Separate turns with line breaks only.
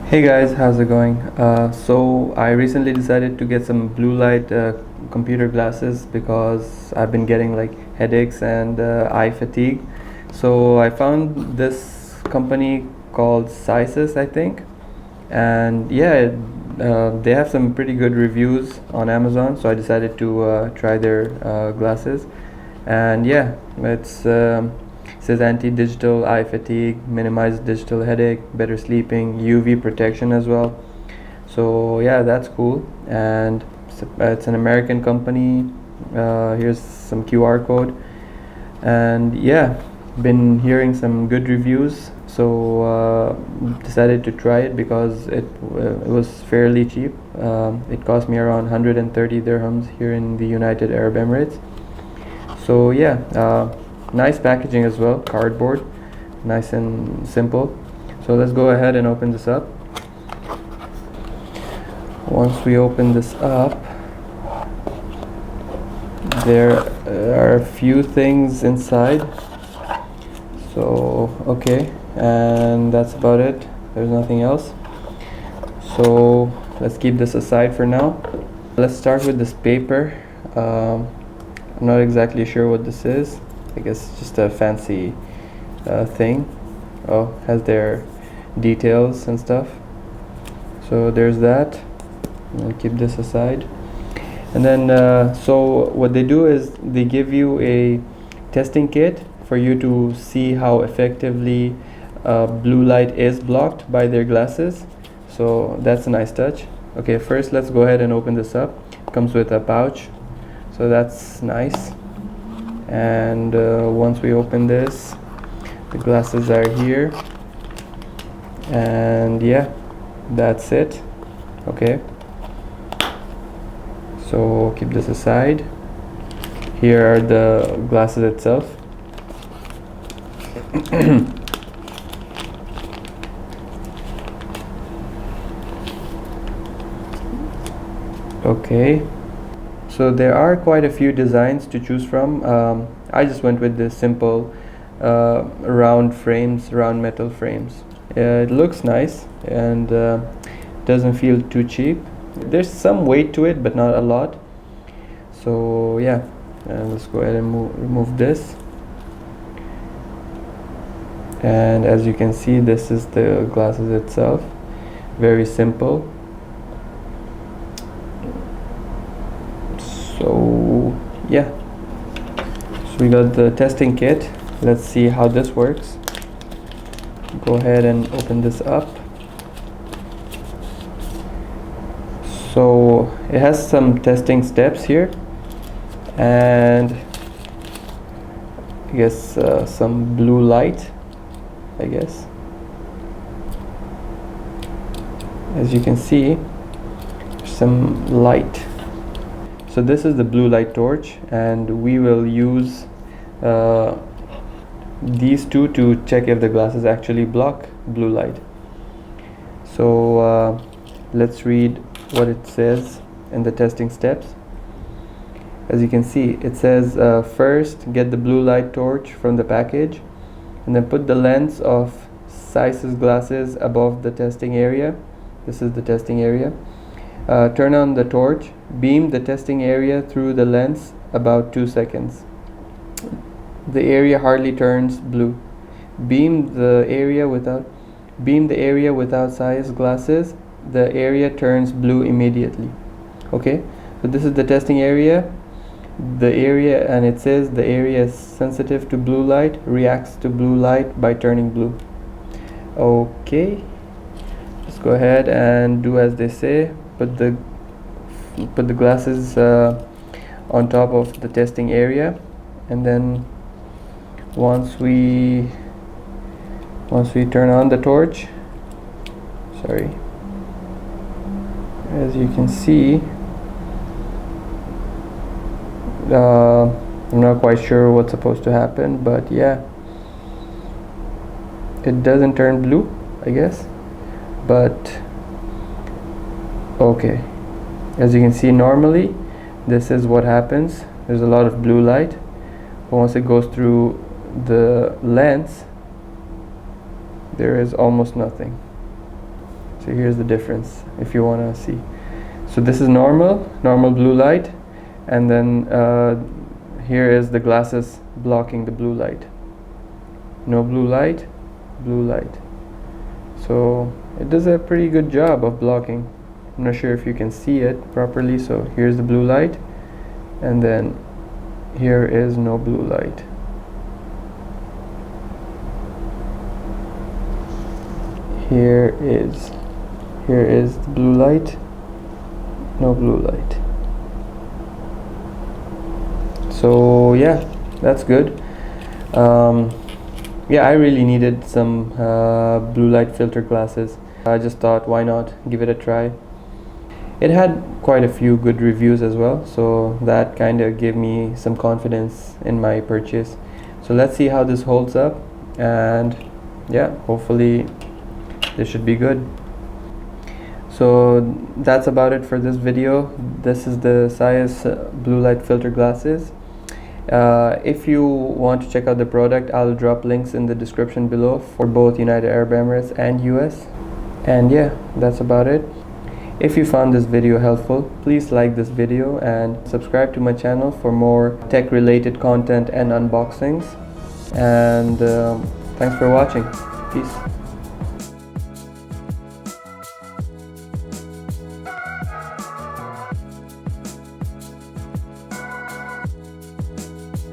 Hey guys, how's it going? So I recently decided to get some blue light computer glasses because I've been getting like headaches and eye fatigue. So I found this company called Cyxus, I think, and yeah, they have some pretty good reviews on Amazon. So I decided to try their glasses, and yeah, says anti-digital eye fatigue, minimize digital headache, better sleeping, UV protection as well. So yeah, that's cool. And it's an American company. Here's some QR code, and yeah, been hearing some good reviews. So decided to try it because it was fairly cheap. It cost me around 130 dirhams here in the United Arab Emirates. So yeah, nice packaging as well, cardboard, nice and simple. So let's go ahead and open this up. Once we open this up, there are a few things inside. So okay, and that's about it. There's nothing else. So let's keep this aside for now. Let's start with this paper. I'm not exactly sure what this is. I guess it's just a fancy thing. Oh, has their details and stuff. So there's that. I'll keep this aside. And then, so what they do is they give you a testing kit for you to see how effectively blue light is blocked by their glasses. So that's a nice touch. Okay, first let's go ahead and open this up. It comes with a pouch. So that's nice. And once we open this, the glasses are here. And yeah, that's it. Okay. So keep this aside. Here are the glasses itself. Okay. So there are quite a few designs to choose from. I just went with the simple round frames, round metal frames. It looks nice and doesn't feel too cheap. There's some weight to it, but not a lot. So yeah, let's go ahead and remove this. And as you can see, this is the glasses itself. Very simple. So yeah, so we got the testing kit. Let's see how this works. Go ahead and open this up. So it has some testing steps here, and I guess some blue light, I guess. As you can see, some light. So this is the blue light torch, and we will use these two to check if the glasses actually block blue light. So let's read what it says in the testing steps. As you can see, it says first get the blue light torch from the package, and then put the lens of Cyxus glasses above the testing area. This is the testing area. Turn on the torch, beam the testing area through the lens about 2 seconds. The area hardly turns blue. Beam the area without Cyxus glasses. The area turns blue immediately. Okay, so this is the testing area. And it says the area is sensitive to blue light, reacts to blue light by turning blue. Okay, let's go ahead and do as they say. Put the glasses on top of the testing area, and then once we turn on the torch, as you can see, I'm not quite sure what's supposed to happen, but yeah, it doesn't turn blue, I guess. But okay, as you can see, normally this is what happens. There's a lot of blue light, but once it goes through the lens, there is almost nothing. So here's the difference if you want to see. So this is normal blue light, and then here is the glasses blocking the blue light. No blue light, blue light. So it does a pretty good job of blocking. I'm not sure if you can see it properly. So here's the blue light, and then here is no blue light. Here is the blue light, no blue light. So yeah, that's good. Yeah, I really needed some blue light filter glasses. I just thought, why not give it a try. It had quite a few good reviews as well, so that kind of gave me some confidence in my purchase. So let's see how this holds up, and yeah, hopefully this should be good. So that's about it for this video. This is the Cyxus blue light filter glasses. If you want to check out the product, I'll drop links in the description below for both United Arab Emirates and US. And yeah, that's about it. If you found this video helpful, please like this video and subscribe to my channel for more tech related content and unboxings. And thanks for watching. Peace.